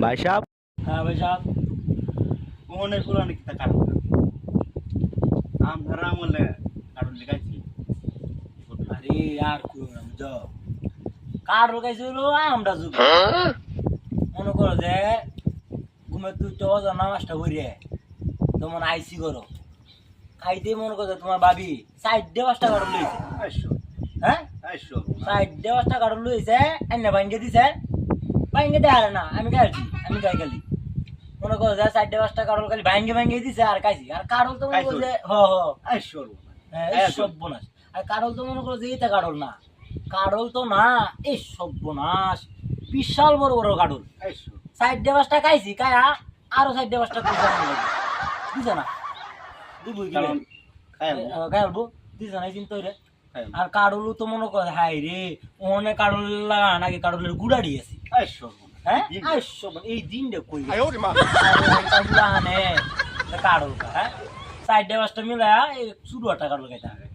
ভাই সাহেব। হ্যাঁ ভাই সাহেব। কোনের পুরানো কিতা কাটল আমরা আমলে কাটল লিখাইছি আরে আর করো না বুঝো, কার রোগাইছে হলো আমরা যুগ মনে করো যে ঘুমে তুই তো অজানা মাছটা ভরিয়ে তোমার আইসি করো খাইতে মনে করো যে তোমার ভাবি সাইড দিয়ে পাঁচটা কাটল লইছে। আইসো হ্যাঁ আইসো সাইড দিয়ে পাঁচটা কাটল লইছে এনে ভাঙ্গে দিছে, ভাঙ্গে দেয় না আমি খাইছি, আমি খাই খালি মনে করো যে সাইড দিয়ে পাঁচটা কাটল খালি ভাঙ্গে ভাঙ্গে দিছে আর খাইছি। আর কাটল তো মনে করো যে আইসো এই সর্বনাশ। আর কারল তো মনে করো যে এইটা কারল না, কারল তো না, এই সর্বনাশ বিশাল বড় বড় কারল। আইসো সাইড ডেবাসটা খাইছি কায়া আরো সাইড ডেবাসটা দিছে না দিবই কি কারণ খাইলবো দিছে না চিন্তা রে। আর কারলও তো মনে করে হাই রে অনেক কারল লাগা নাকি কারলের গুড়া দিয়েছি। আইসো হ্যাঁ এই দিনটা কই কারল হ্যাঁ সাইড ডেবাসটা মিলা এই শুরু একটা কারল খাইতে হবে।